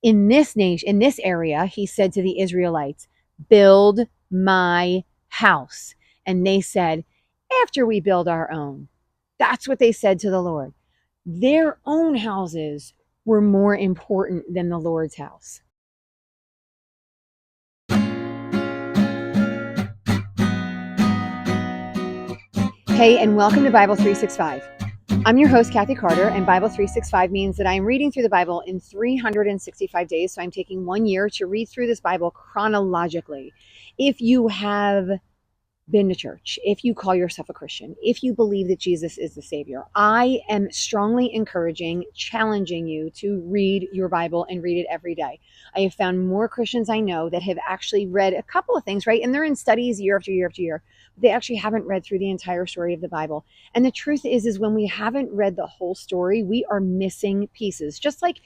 In this nation, in this area, he said to the Israelites, build my house. And they said, after we build our own. That's what they said to the Lord. Their own houses were more important than the Lord's house. Hey, and welcome to Bible 365. I'm your host, Kathy Carter, and Bible 365 means that I'm reading through the Bible in 365 days. So I'm taking 1 year to read through this Bible chronologically. If you have been to church, if you call yourself a Christian, if you believe that Jesus is the Savior, I am strongly encouraging, challenging you to read your Bible and read it every day. I have found more Christians I know that have actually read a couple of things, right? And they're in studies year after year after year. They actually haven't read through the entire story of the Bible. And the truth is when we haven't read the whole story, we are missing pieces. Just like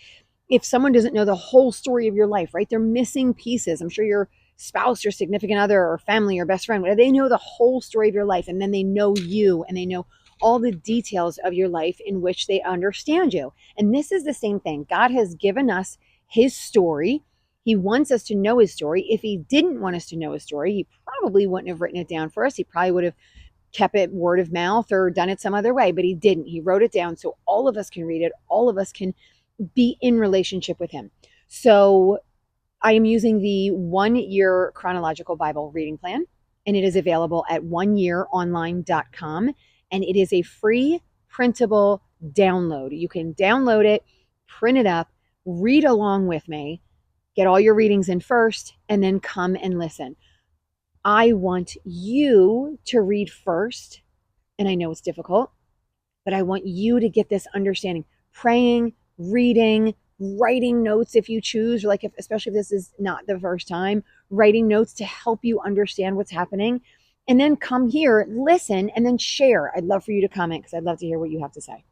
if someone doesn't know the whole story of your life, right? They're missing pieces. I'm sure your spouse or significant other or family or best friend, they know the whole story of your life, and then they know you and they know all the details of your life in which they understand you. And this is the same thing. God has given us his story. He wants us to know his story. If he didn't want us to know his story, he probably wouldn't have written it down for us. He probably would have kept it word of mouth or done it some other way, but he didn't. He wrote it down so all of us can read it. All of us can be in relationship with him. So I am using the 1 year chronological Bible reading plan, and it is available at oneyearonline.com. And it is a free printable download. You can download it, print it up, read along with me, get all your readings in first, and then come and listen. I want you to read first, and I know it's difficult, but I want you to get this understanding. Praying, reading, writing notes if you choose, or especially if this is not the first time, writing notes to help you understand what's happening. And then come here, listen, and then share. I'd love for you to comment because I'd love to hear what you have to say.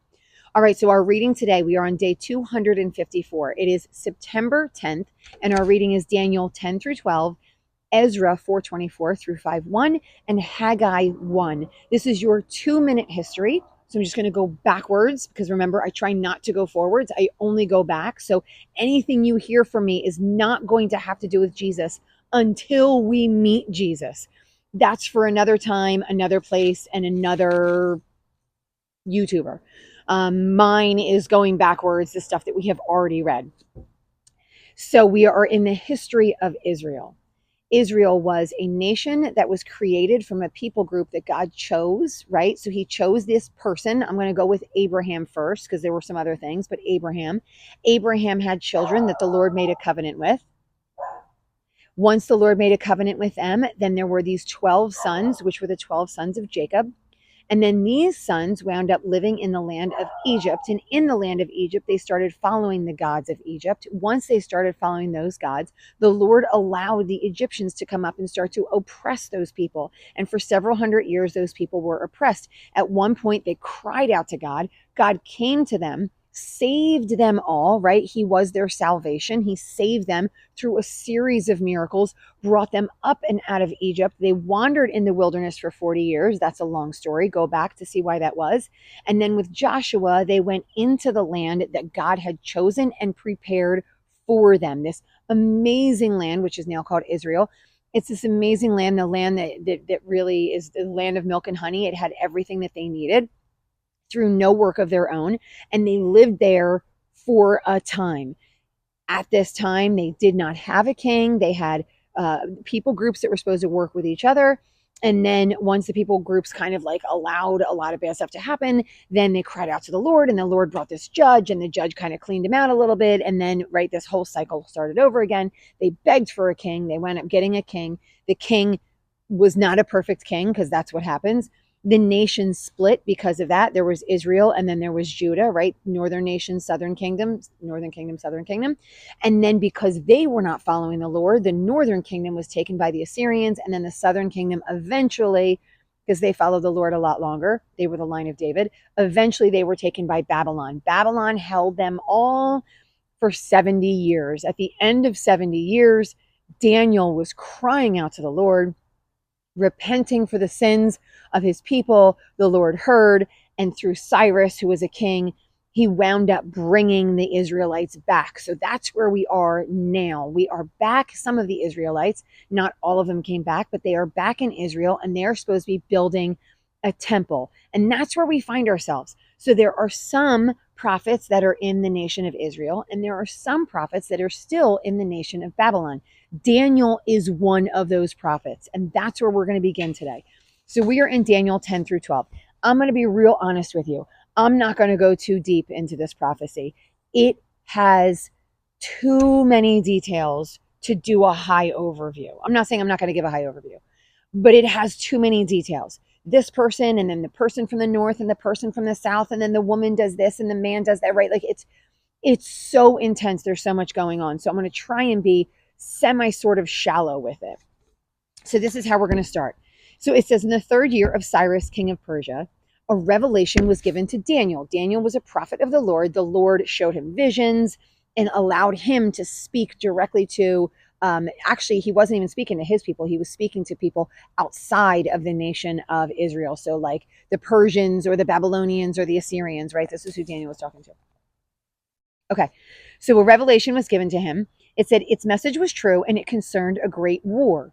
All right, so our reading today, we are on day 254. It is September 10th, and our reading is Daniel 10 through 12, Ezra 4:24 through 5:1, and Haggai 1. This is your 2-minute history. So I'm just going to go backwards because remember, I try not to go forwards. I only go back. So anything you hear from me is not going to have to do with Jesus until we meet Jesus. That's for another time, another place, and another YouTuber. Mine is going backwards, the stuff that we have already read. So we are in the history of Israel. Israel was a nation that was created from a people group that God chose, right? So he chose this person. I'm going to go with Abraham first because there were some other things, but Abraham had children that the Lord made a covenant with. Once the Lord made a covenant with them, then there were these 12 sons, which were the 12 sons of Jacob. And then these sons wound up living in the land of Egypt. And in the land of Egypt, they started following the gods of Egypt. Once they started following those gods, the Lord allowed the Egyptians to come up and start to oppress those people. And for several hundred years, those people were oppressed. At one point, they cried out to God. God came to them, saved them all, right? He was their salvation. He saved them through a series of miracles, brought them up and out of Egypt. They wandered in the wilderness for 40 years. That's a long story. Go back to see why that was. And then with Joshua, they went into the land that God had chosen and prepared for them. This amazing land, which is now called Israel. It's this amazing land, the land that really is the land of milk and honey. It had everything that they needed through no work of their own, and they lived there for a time. At this time, they did not have a king. They had people groups that were supposed to work with each other. And then once the people groups kind of allowed a lot of bad stuff to happen, then they cried out to the Lord, and the Lord brought this judge, and the judge kind of cleaned him out a little bit. And then, right, this whole cycle started over again. They begged for a king. They wound up getting a king. The king was not a perfect king because that's what happens. The nation split because of that. There was Israel and then there was Judah, right? Northern nation, southern kingdom, northern kingdom, southern kingdom. And then because they were not following the Lord, the northern kingdom was taken by the Assyrians, and then the southern kingdom eventually, because they followed the Lord a lot longer, they were the line of David, eventually they were taken by Babylon. Babylon held them all for 70 years. At the end of 70 years, Daniel was crying out to the Lord, repenting for the sins of his people. The Lord heard, and through Cyrus, who was a king, he wound up bringing the Israelites back. So that's where we are now. We are back. Some of the Israelites, not all of them came back, but they are back in Israel, and they're supposed to be building a temple. And that's where we find ourselves. So there are some prophets that are in the nation of Israel, and there are some prophets that are still in the nation of Babylon. Daniel is one of those prophets, and that's where we're going to begin today. So we are in Daniel 10 through 12. I'm going to be real honest with you. I'm not going to go too deep into this prophecy. It has too many details to do a high overview. I'm not saying I'm not going to give a high overview, but it has too many details. This person, and then the person from the north, and the person from the south, and then the woman does this and the man does that, right? Like it's so intense. There's so much going on. So I'm going to try and be semi sort of shallow with it. So this is how we're going to start. So it says, in the 3rd year of Cyrus, king of Persia, a revelation was given to Daniel. Daniel was a prophet of the Lord. The Lord showed him visions and allowed him to speak directly to, actually, he wasn't even speaking to his people. He was speaking to people outside of the nation of Israel. So like the Persians or the Babylonians or the Assyrians, right? This is who Daniel was talking to. Okay, so a revelation was given to him. It said its message was true, and it concerned a great war.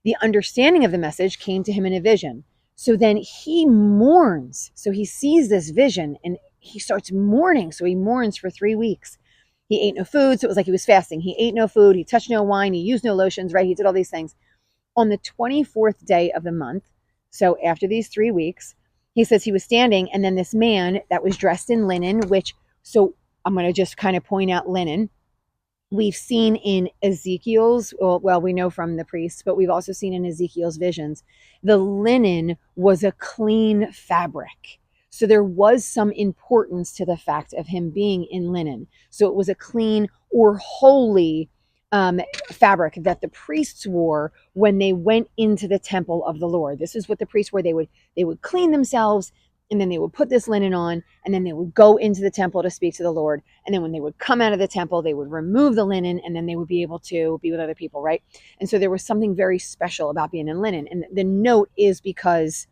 The understanding of the message came to him in a vision. So then he mourns. So he sees this vision and he starts mourning. So he mourns for 3 weeks. He ate no food. So it was like he was fasting. He ate no food. He touched no wine. He used no lotions, right? He did all these things. On the 24th day of the month, so after these 3 weeks, he says he was standing, and then this man that was dressed in linen, which, so I'm going to just kind of point out linen. We've seen in Ezekiel's, well, we know from the priests, but we've also seen in Ezekiel's visions, the linen was a clean fabric. So there was some importance to the fact of him being in linen. So it was a clean or holy fabric that the priests wore when they went into the temple of the Lord. This is what the priests wore. They would clean themselves, and then they would put this linen on, and then they would go into the temple to speak to the Lord. And then when they would come out of the temple, they would remove the linen, and then they would be able to be with other people, right? And so there was something very special about being in linen. And the note is because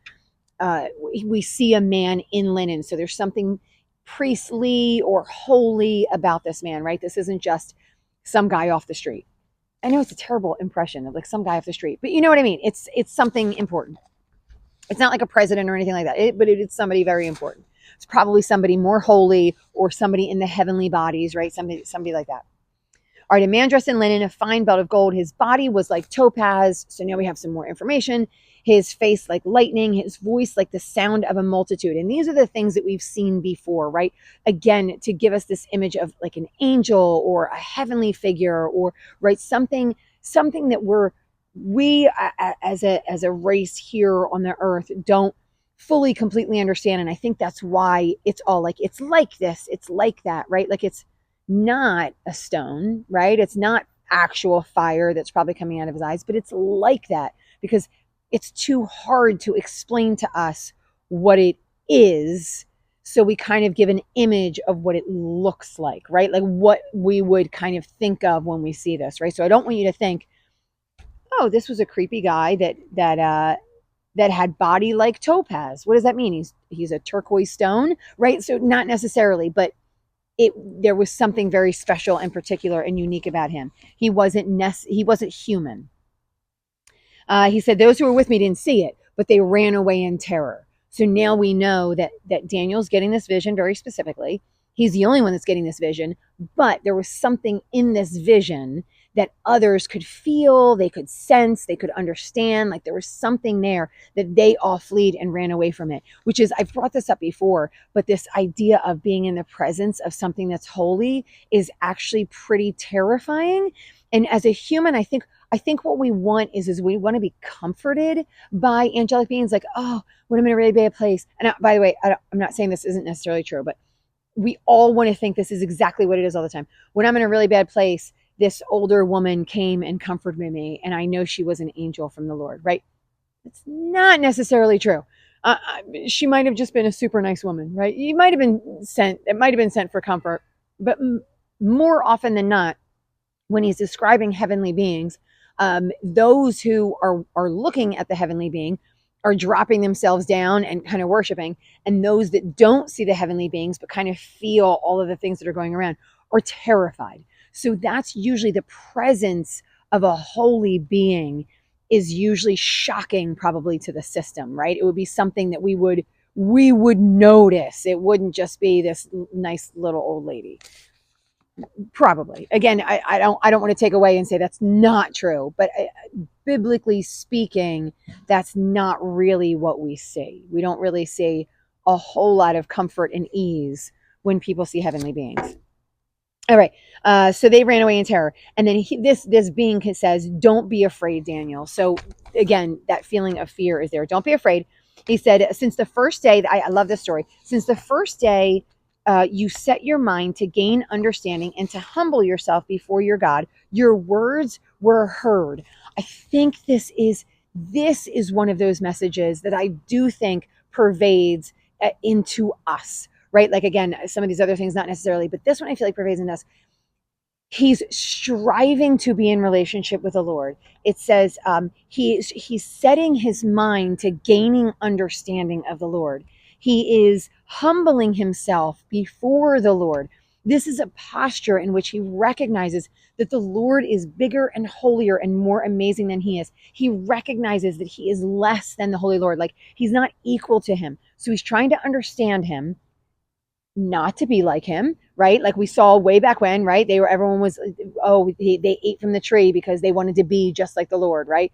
we see a man in linen. So there's something priestly or holy about this man, right? This isn't just some guy off the street. I know it's a terrible impression of like some guy off the street, but you know what I mean? It's something important. It's not like a president or anything like that, but it's somebody very important. It's probably somebody more holy or somebody in the heavenly bodies, right? Somebody like that. All right, a man dressed in linen, a fine belt of gold. His body was like topaz. So now we have some more information. His face like lightning, his voice like the sound of a multitude. And these are the things that we've seen before, right? Again, to give us this image of like an angel or a heavenly figure, or right, something that we as a race here on the earth don't fully completely understand. And I think that's why it's all like, it's like this, it's like that, right? Like it's not a stone, right? It's not actual fire that's probably coming out of his eyes, but it's like that because it's too hard to explain to us what it is. So we kind of give an image of what it looks like, right? Like what we would kind of think of when we see this, right? So I don't want you to think, oh, this was a creepy guy that had body like topaz. What does that mean? He's a turquoise stone, right? So not necessarily, but there was something very special and particular and unique about him. He wasn't human. He said, those who were with me didn't see it, but they ran away in terror. So now we know that Daniel's getting this vision very specifically. He's the only one that's getting this vision, but there was something in this vision that others could feel, they could sense, they could understand. Like there was something there that they all fled and ran away from it, which is, I've brought this up before, but this idea of being in the presence of something that's holy is actually pretty terrifying. And as a human, I think what we want is we want to be comforted by angelic beings, like, oh, when I'm in a really bad place. And by the way, I'm not saying this isn't necessarily true, but we all want to think this is exactly what it is all the time. When I'm in a really bad place, this older woman came and comforted me, and I know she was an angel from the Lord, right? It's not necessarily true. She might have just been a super nice woman, right? It might have been sent for comfort, but more often than not, when he's describing heavenly beings, those who are looking at the heavenly being are dropping themselves down and kind of worshiping, and those that don't see the heavenly beings but kind of feel all of the things that are going around are terrified. So that's usually the presence of a holy being is usually shocking probably to the system, right? It would be something that we would notice. It wouldn't just be this nice little old lady. Probably. Again, I don't want to take away and say that's not true, but biblically speaking, that's not really what we see. We don't really see a whole lot of comfort and ease when people see heavenly beings. All right. So they ran away in terror. And then this being says, don't be afraid, Daniel. So again, that feeling of fear is there. Don't be afraid. He said, since the first day, I love this story. Since the first day you set your mind to gain understanding and to humble yourself before your God, your words were heard. I think this is one of those messages that I do think pervades into us, right? Like, again, some of these other things, not necessarily, but this one I feel like pervades in us. He's striving to be in relationship with the Lord. It says he's setting his mind to gaining understanding of the Lord. He is humbling himself before the Lord. This is a posture in which he recognizes that the Lord is bigger and holier and more amazing than he is. He recognizes that he is less than the Holy Lord. Like, he's not equal to him. So he's trying to understand him, not to be like him, right? Like we saw way back when, right? Everyone was, they ate from the tree because they wanted to be just like the Lord, right?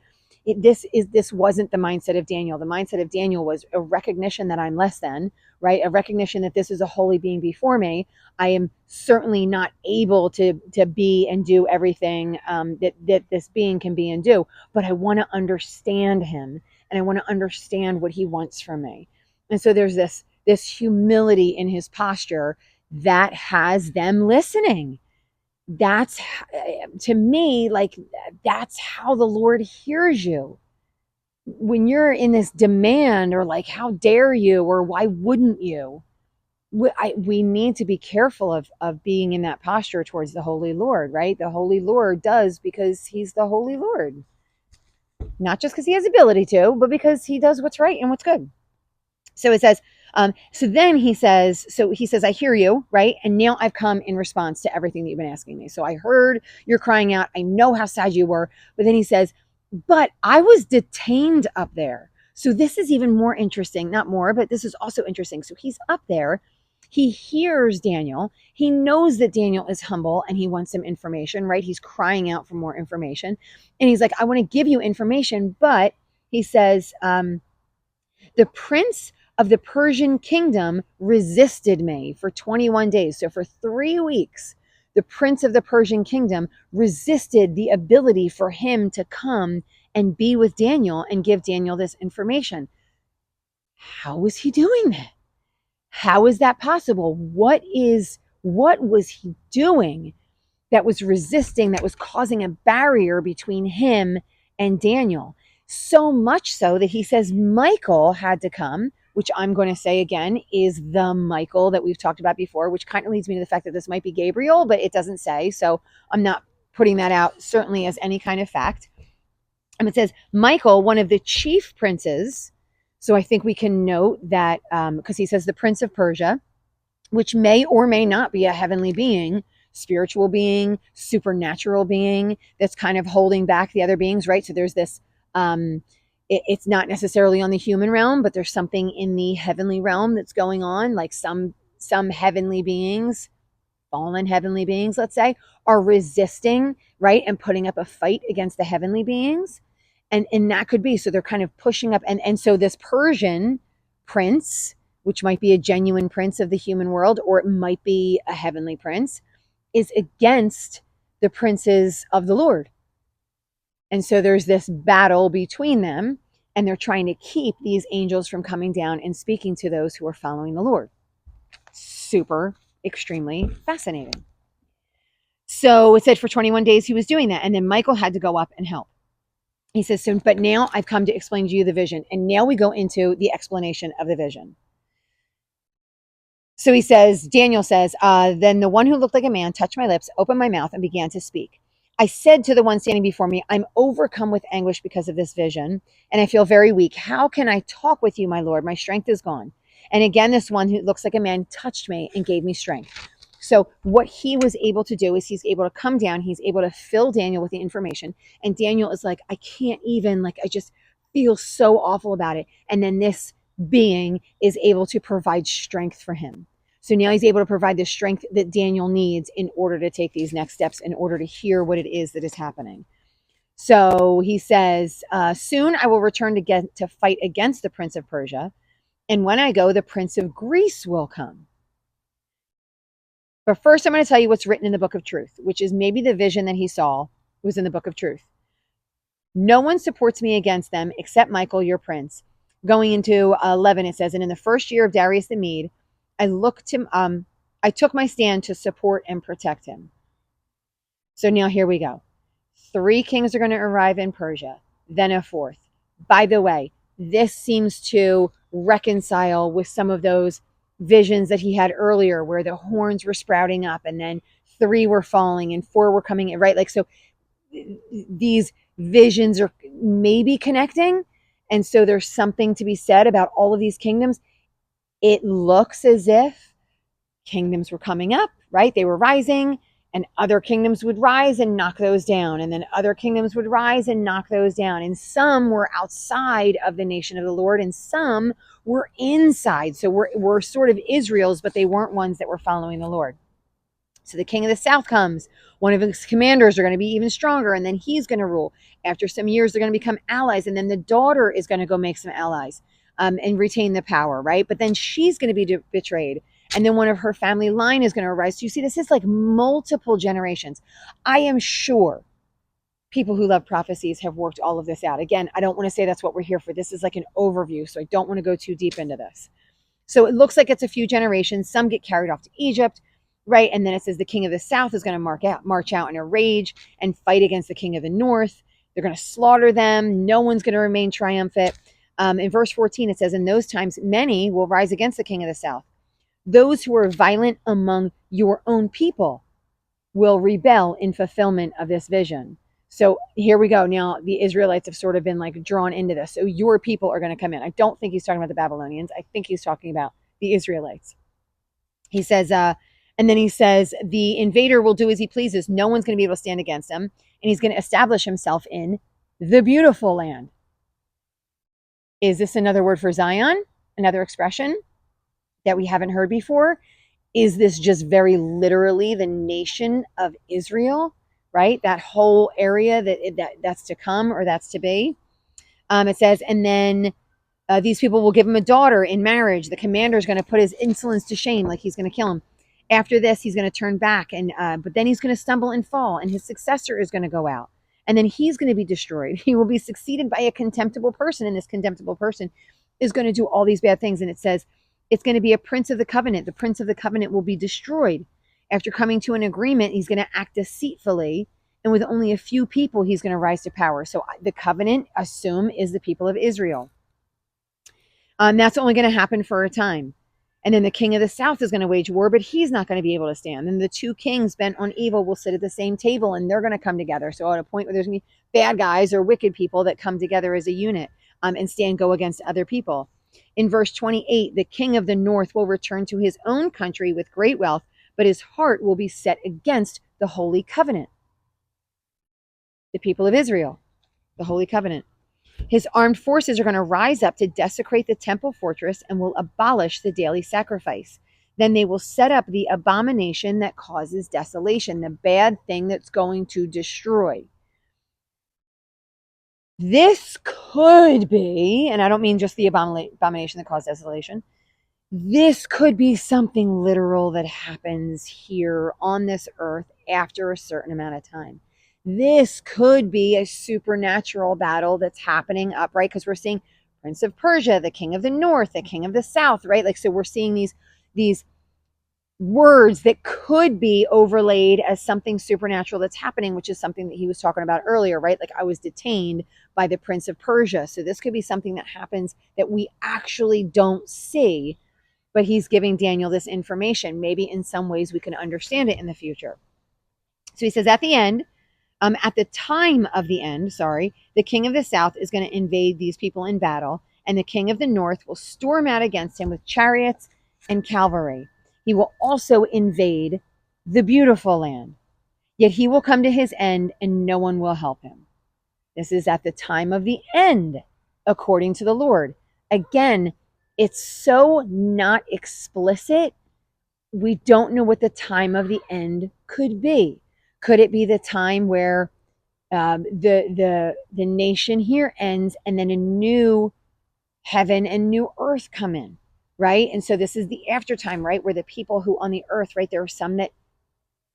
This wasn't the mindset of Daniel. The mindset of Daniel was a recognition that I'm less than, right? A recognition that this is a holy being before me. I am certainly not able to be and do everything that this being can be and do, but I want to understand him, and I want to understand what he wants from me. And so there's this humility in his posture that has them listening. That's, to me, like, that's how the Lord hears you. When you're in this demand, or like, how dare you, or why wouldn't you? We need to be careful of being in that posture towards the Holy Lord, right? The Holy Lord does because he's the Holy Lord. Not just because he has ability to, but because he does what's right and what's good. So it says, so then he says, I hear you, right? And now I've come in response to everything that you've been asking me. So I heard you're crying out. I know how sad you were. But then he says, but I was detained up there. So this is even more interesting, not more, but this is also interesting. So he's up there. He hears Daniel. He knows that Daniel is humble and he wants some information, right? He's crying out for more information. And he's like, I want to give you information. But he says, the prince of the Persian kingdom resisted me for 21 days. So for 3 weeks, the prince of the Persian kingdom resisted the ability for him to come and be with Daniel and give Daniel this information. How was he doing that? How is that possible? What was he doing that was resisting, that was causing a barrier between him and Daniel? So much so that he says Michael had to come, which I'm going to say again is the Michael that we've talked about before, which kind of leads me to the fact that this might be Gabriel, but it doesn't say. So I'm not putting that out certainly as any kind of fact. And it says Michael, one of the chief princes. So I think we can note that because he says the prince of Persia, which may or may not be a heavenly being, spiritual being, supernatural being that's kind of holding back the other beings, right? So there's this, it's not necessarily on the human realm, but there's something in the heavenly realm that's going on. Like some heavenly beings, fallen heavenly beings, let's say, are resisting, right? And putting up a fight against the heavenly beings. And that could be, so they're kind of pushing up. And so this Persian prince, which might be a genuine prince of the human world, or it might be a heavenly prince, is against the princes of the Lord. And so there's this battle between them, and they're trying to keep these angels from coming down and speaking to those who are following the Lord. Super, extremely fascinating. So it said for 21 days he was doing that, and then Michael had to go up and help. He says, so, but now I've come to explain to you the vision. And now we go into the explanation of the vision. So he says, Daniel says, then the one who looked like a man touched my lips, opened my mouth, and began to speak. I said to the one standing before me, I'm overcome with anguish because of this vision, and I feel very weak. How can I talk with you, my Lord? My strength is gone. And again, this one who looks like a man touched me and gave me strength. So what he was able to do is he's able to come down, he's able to fill Daniel with the information. And Daniel is like, I can't even, like, I just feel so awful about it. And then this being is able to provide strength for him. So now he's able to provide the strength that Daniel needs in order to take these next steps, in order to hear what it is that is happening. So he says, soon I will return to fight against the prince of Persia. And when I go, the prince of Greece will come. But first, I'm going to tell you what's written in the book of truth, which is maybe the vision that he saw was in the book of truth. No one supports me against them except Michael, your prince. Going into 11, it says, and in the first year of Darius the Mede, I took my stand to support and protect him. So now here we go. 3 kings are going to arrive in Persia, then a 4th. By the way, this seems to reconcile with some of those visions that he had earlier where the horns were sprouting up and then 3 were falling and 4 were coming in, right? Like, so these visions are maybe connecting. And so there's something to be said about all of these kingdoms. It looks as if kingdoms were coming up, right? They were rising, and other kingdoms would rise and knock those down. And then other kingdoms would rise and knock those down. And some were outside of the nation of the Lord, and some were inside. So we're sort of Israel's, but they weren't ones that were following the Lord. So the king of the south comes. One of his commanders are going to be even stronger, and then he's going to rule. After some years, they're going to become allies, and then the daughter is going to go make some allies and retain the power, right? But then she's going to be betrayed, and then one of her family line is going to arise. So you see, this is like multiple generations. I am sure people who love prophecies have worked all of this out. Again, I don't want to say that's what we're here for. This is like an overview, so I don't want to go too deep into this. So it looks like it's a few generations. Some get carried off to Egypt, right? And then it says the king of the south is going to march out in a rage and fight against the king of the north. They're going to slaughter them. No one's going to remain triumphant. In verse 14, it says, in those times, many will rise against the king of the south. Those who are violent among your own people will rebel in fulfillment of this vision. So here we go. Now the Israelites have sort of been like drawn into this. So your people are going to come in. I don't think he's talking about the Babylonians. I think he's talking about the Israelites. He says, and then he says, the invader will do as he pleases. No one's going to be able to stand against him. And he's going to establish himself in the beautiful land. Is this another word for Zion? Another expression that we haven't heard before? Is this just very literally the nation of Israel, right? That whole area that's to come or that's to be. It says, and then these people will give him a daughter in marriage. The commander is going to put his insolence to shame, like he's going to kill him. After this, he's going to turn back, and but then he's going to stumble and fall, and his successor is going to go out, and then he's going to be destroyed. He will be succeeded by a contemptible person, and this contemptible person is going to do all these bad things. And it says it's going to be a prince of the covenant. The prince of the covenant will be destroyed. After coming to an agreement, he's going to act deceitfully, and with only a few people, he's going to rise to power. So the covenant, assume, is the people of Israel. That's only going to happen for a time. And then the king of the south is going to wage war, but he's not going to be able to stand. And the 2 kings bent on evil will sit at the same table, and they're going to come together. So at a point where there's going to be bad guys or wicked people that come together as a unit and go against other people. In verse 28, the king of the north will return to his own country with great wealth, but his heart will be set against the holy covenant. The people of Israel, the holy covenant. His armed forces are going to rise up to desecrate the temple fortress and will abolish the daily sacrifice. Then they will set up the abomination that causes desolation, the bad thing that's going to destroy. This could be, and I don't mean just the abomination that caused desolation, this could be something literal that happens here on this earth after a certain amount of time. This could be a supernatural battle that's happening up, right? Because we're seeing Prince of Persia, the king of the north, the king of the south, right? Like, so we're seeing these words that could be overlaid as something supernatural that's happening, which is something that he was talking about earlier, right? Like, I was detained by the Prince of Persia. So this could be something that happens that we actually don't see, but he's giving Daniel this information. Maybe in some ways we can understand it in the future. So he says at the end, At the time of the end, the king of the south is going to invade these people in battle, and the king of the north will storm out against him with chariots and cavalry. He will also invade the beautiful land. Yet he will come to his end, and no one will help him. This is at the time of the end, according to the Lord. Again, it's so not explicit. We don't know what the time of the end could be. Could it be the time where the nation here ends, and then a new heaven and new earth come in, right? And so this is the after time, right? Where the people who on the earth, right? There are some that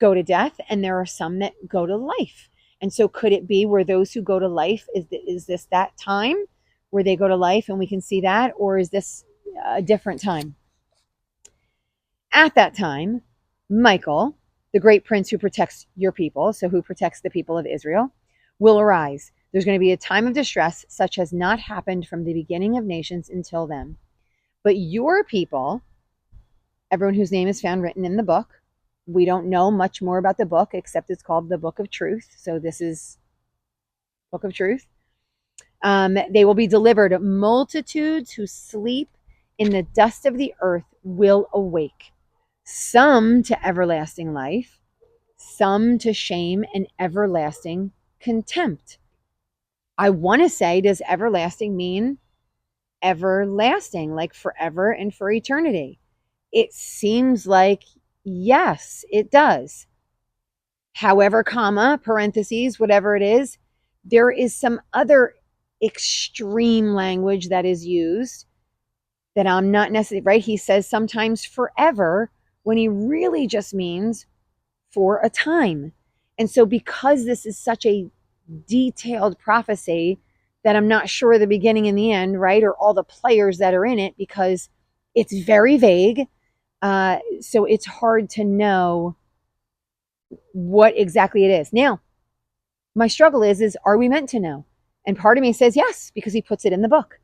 go to death, and there are some that go to life. And so could it be where those who go to life, is this that time where they go to life and we can see that? Or is this a different time? At that time, Michael, the great prince who protects your people, so who protects the people of Israel, will arise. There's going to be a time of distress such has not happened from the beginning of nations until then. But your people, everyone whose name is found written in the book, we don't know much more about the book except it's called the Book of Truth. So this is Book of Truth. They will be delivered. Multitudes who sleep in the dust of the earth will awake. Some to everlasting life, some to shame and everlasting contempt. I want to say, does everlasting mean everlasting, like forever and for eternity? It seems like yes, it does. However, comma, parentheses, whatever it is, there is some other extreme language that is used that I'm not necessarily, right? He says sometimes forever when he really just means for a time. And so because this is such a detailed prophecy that I'm not sure the beginning and the end, right? Or all the players that are in it, because it's very vague. So it's hard to know what exactly it is. Now, my struggle is are we meant to know? And part of me says yes, because he puts it in the book.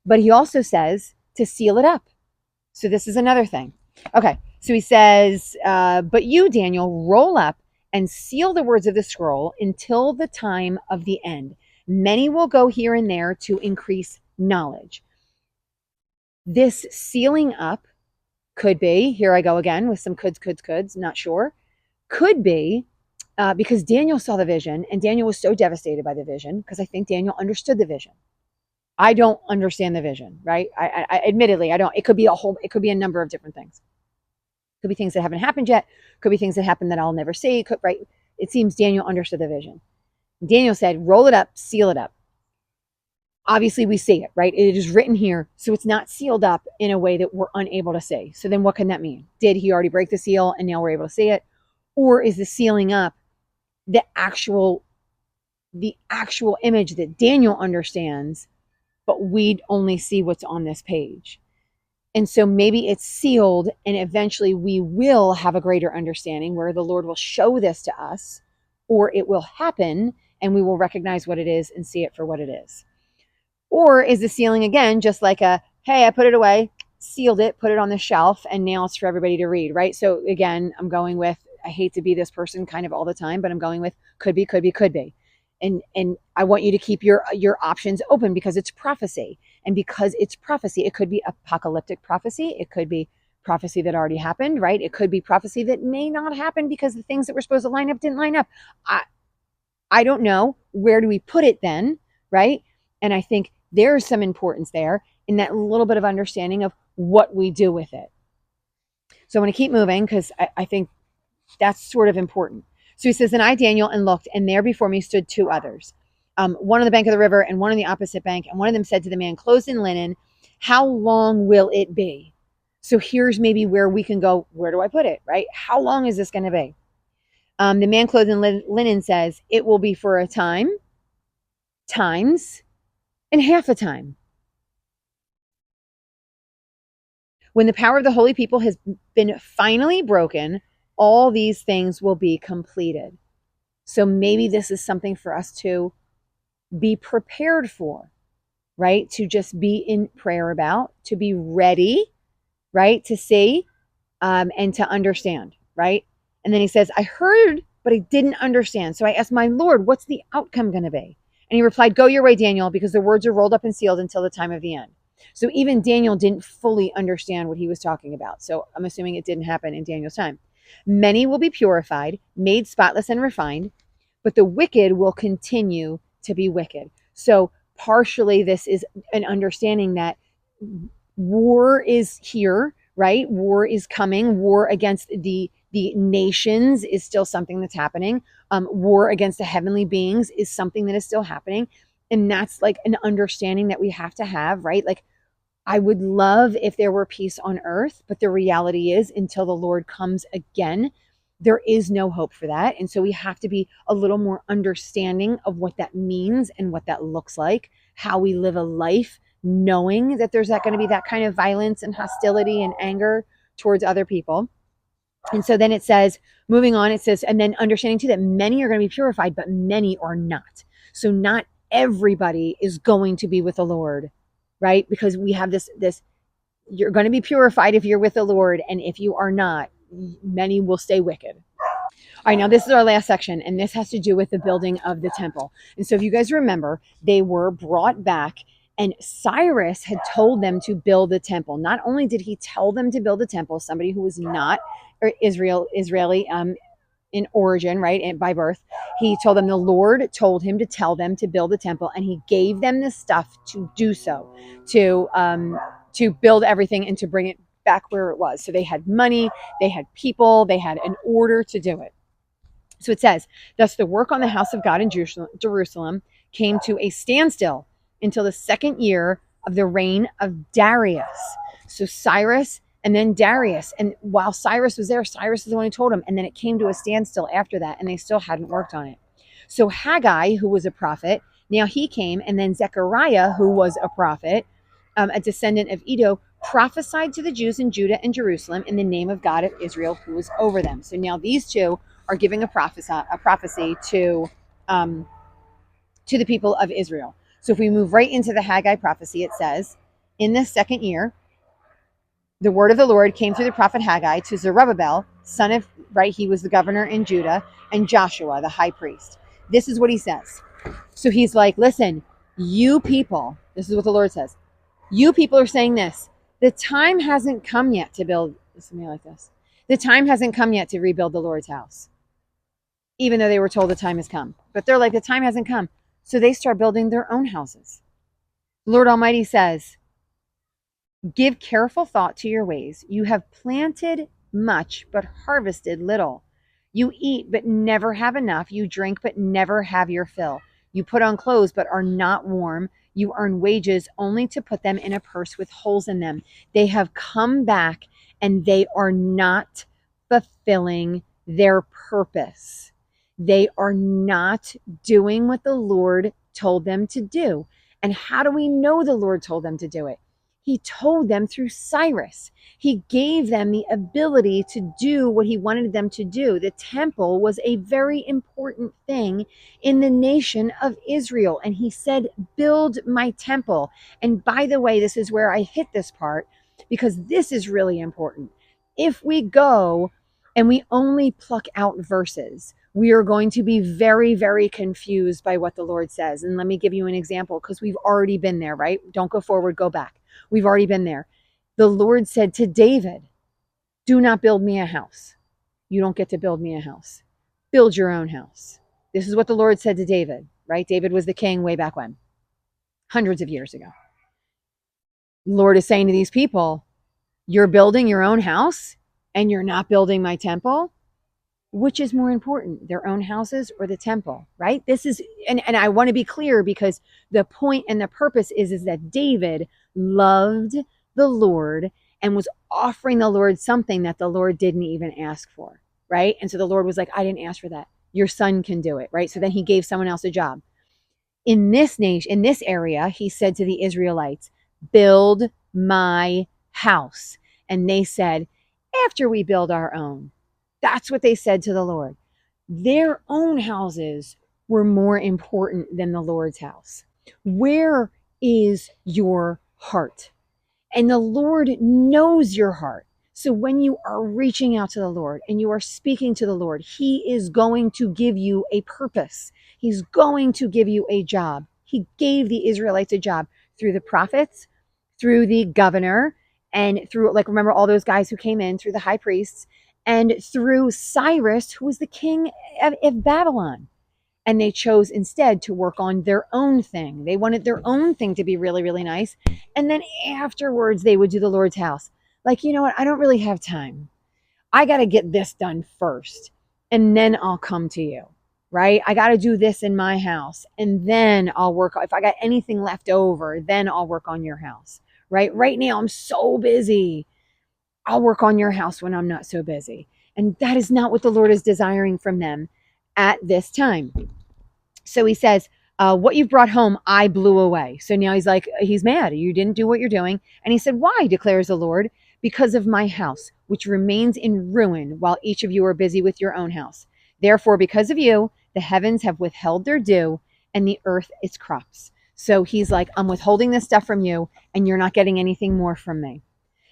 But he also says to seal it up. So this is another thing. Okay, so he says, but you, Daniel, roll up and seal the words of the scroll until the time of the end. Many will go here and there to increase knowledge. This sealing up could be, here I go again with some coulds, not sure, could be because Daniel saw the vision, and Daniel was so devastated by the vision because I think Daniel understood the vision. I don't understand the vision, right? I admittedly, I don't. It could be a number of different things. Could be things that haven't happened yet. Could be things that happen that I'll never see. Right? It seems Daniel understood the vision. Daniel said, roll it up, seal it up. Obviously, we see it, right? It is written here, so it's not sealed up in a way that we're unable to see. So then what can that mean? Did he already break the seal and now we're able to see it? Or is the sealing up the actual image that Daniel understands, but we'd only see what's on this page? And so maybe it's sealed, and eventually we will have a greater understanding where the Lord will show this to us, or it will happen and we will recognize what it is and see it for what it is. Or is the sealing again just like a, hey, I put it away, sealed it, put it on the shelf, and now it's for everybody to read, right? So again, I'm going with, I hate to be this person kind of all the time, but I'm going with could be. And I want you to keep your options open because it's prophecy. And because it's prophecy, it could be apocalyptic prophecy. It could be prophecy that already happened, right? It could be prophecy that may not happen because the things that were supposed to line up didn't line up. I don't know. Where do we put it then, right? And I think there's some importance there in that little bit of understanding of what we do with it. So I'm going to keep moving because I think that's sort of important. So he says, and I, Daniel, and looked, and there before me stood two others, one on the bank of the river and one on the opposite bank. And one of them said to the man clothed in linen, how long will it be? So here's maybe where we can go, where do I put it, right? How long is this going to be? The man clothed in linen says, it will be for a time, times, and half a time. When the power of the holy people has been finally broken, all these things will be completed. So maybe this is something for us to be prepared for, right? To just be in prayer about, to be ready, right? To see and to understand, right? And then he says, I heard but I didn't understand. So I asked my Lord, what's the outcome going to be? And he replied, go your way, Daniel, because the words are rolled up and sealed until the time of the end. So even Daniel didn't fully understand what he was talking about. So I'm assuming it didn't happen in Daniel's time. Many will be purified, made spotless and refined, but the wicked will continue to be wicked. So partially this is an understanding that war is here, right? War is coming. War against the nations is still something that's happening. War against the heavenly beings is something that is still happening. And that's like an understanding that we have to have, right? Like, I would love if there were peace on earth, but the reality is until the Lord comes again, there is no hope for that. And so we have to be a little more understanding of what that means and what that looks like, how we live a life knowing that there's not going to be that kind of violence and hostility and anger towards other people. And so then it says, moving on, it says, and then understanding too that many are going to be purified, but many are not. So not everybody is going to be with the Lord, right? Because we have this you're going to be purified if you're with the Lord, and if you are not, many will stay wicked. All right, now this is our last section, and this has to do with the building of the temple. And so if you guys remember, they were brought back, and Cyrus had told them to build the temple. Not only did he tell them to build the temple, somebody who was not Israeli in origin, right, and by birth, he told them the Lord told him to tell them to build the temple, and he gave them the stuff to do so, to build everything and to bring it back where it was. So they had money, they had people, they had an order to do it. So it says, thus the work on the house of God in Jerusalem came to a standstill until the second year of the reign of Darius. So Cyrus and then Darius. And while Cyrus was there, Cyrus is the one who told him. And then it came to a standstill after that, and they still hadn't worked on it. So Haggai, who was a prophet, now he came, and then Zechariah, who was a prophet, a descendant of Edo, prophesied to the Jews in Judah and Jerusalem in the name of God of Israel, who was over them. So now these two are giving a prophecy to the people of Israel. So if we move right into the Haggai prophecy, it says, in the second year, the word of the Lord came through the prophet Haggai to Zerubbabel, son of, right, he was the governor in Judah, and Joshua, the high priest. This is what he says. So he's like, listen, you people, this is what the Lord says. You people are saying this. The time hasn't come yet to build something like this. The time hasn't come yet to rebuild the Lord's house, even though they were told the time has come. But they're like, the time hasn't come. So they start building their own houses. Lord Almighty says, give careful thought to your ways. You have planted much, but harvested little. You eat, but never have enough. You drink, but never have your fill. You put on clothes, but are not warm. You earn wages only to put them in a purse with holes in them. They have come back, and they are not fulfilling their purpose. They are not doing what the Lord told them to do. And how do we know the Lord told them to do it? He told them through Cyrus. He gave them the ability to do what he wanted them to do. The temple was a very important thing in the nation of Israel. And he said, build my temple. And by the way, this is where I hit this part, because this is really important. If we go and we only pluck out verses, we are going to be very, very confused by what the Lord says. And let me give you an example, because we've already been there, right? Don't go forward, go back. We've already been there. The Lord said to David, do not build me a house. You don't get to build me a house. Build your own house. This is what the Lord said to David, right? David was the king way back when, hundreds of years ago. The Lord is saying to these people, you're building your own house and you're not building my temple. Which is more important, their own houses or the temple, right? This is, and I want to be clear, because the point and the purpose is that David loved the Lord and was offering the Lord something that the Lord didn't even ask for, right? And so the Lord was like, I didn't ask for that. Your son can do it, right? So then he gave someone else a job. In this nation, in this area, he said to the Israelites, build my house. And they said, after we build our own. That's what they said to the Lord. Their own houses were more important than the Lord's house. Where is your heart? And the Lord knows your heart. So when you are reaching out to the Lord and you are speaking to the Lord, He is going to give you a purpose. He's going to give you a job. He gave the Israelites a job through the prophets, through the governor, and through, like, remember all those guys who came in, through the high priests, and through Cyrus, who was the king of Babylon. And they chose instead to work on their own thing. They wanted their own thing to be really, really nice. And then afterwards, they would do the Lord's house. Like, you know what? I don't really have time. I got to get this done first, and then I'll come to you, right? I got to do this in my house, and then I'll work. If I got anything left over, then I'll work on your house, right? Right now, I'm so busy. I'll work on your house when I'm not so busy. And that is not what the Lord is desiring from them at this time. So he says, what you've brought home, I blew away. So now he's like, he's mad. You didn't do what you're doing. And he said, why, declares the Lord? Because of my house, which remains in ruin while each of you are busy with your own house. Therefore, because of you, the heavens have withheld their dew and the earth its crops. So he's like, I'm withholding this stuff from you and you're not getting anything more from me.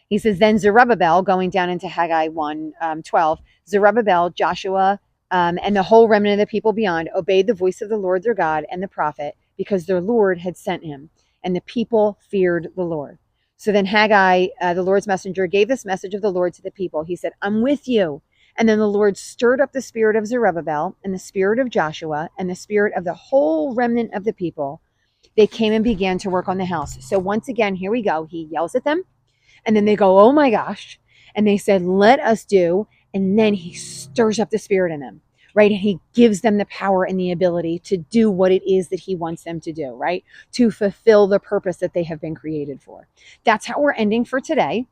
He says, then Zerubbabel, going down into Haggai 1:12, Zerubbabel, Joshua, and the whole remnant of the people beyond obeyed the voice of the Lord their God and the prophet, because their Lord had sent him, and the people feared the Lord. So then Haggai, the Lord's messenger, gave this message of the Lord to the people. He said, I'm with you. And then the Lord stirred up the spirit of Zerubbabel and the spirit of Joshua and the spirit of the whole remnant of the people. They came and began to work on the house. So once again, here we go. He yells at them. And then they go, oh my gosh. And they said, let us do. And then he stirs up the spirit in them, right? And he gives them the power and the ability to do what it is that he wants them to do, right? To fulfill the purpose that they have been created for. That's how we're ending for today.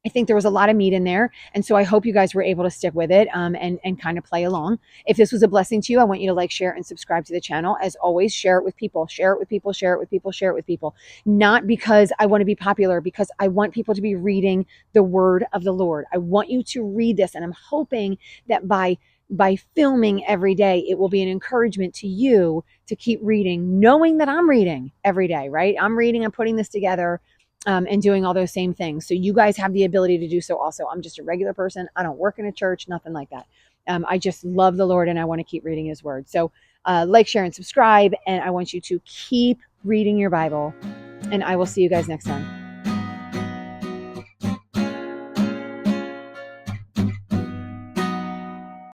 I think there was a lot of meat in there. And so I hope you guys were able to stick with it and kind of play along. If this was a blessing to you, I want you to like, share, and subscribe to the channel. As always, share it with people, share it with people, share it with people, share it with people. Not because I want to be popular, because I want people to be reading the word of the Lord. I want you to read this. And I'm hoping that by filming every day, it will be an encouragement to you to keep reading, knowing that I'm reading every day, right? I'm reading and putting this together. And doing all those same things. So you guys have the ability to do so also. I'm just a regular person. I don't work in a church, nothing like that. I just love the Lord and I want to keep reading his word. So like, share, and subscribe. And I want you to keep reading your Bible. And I will see you guys next time.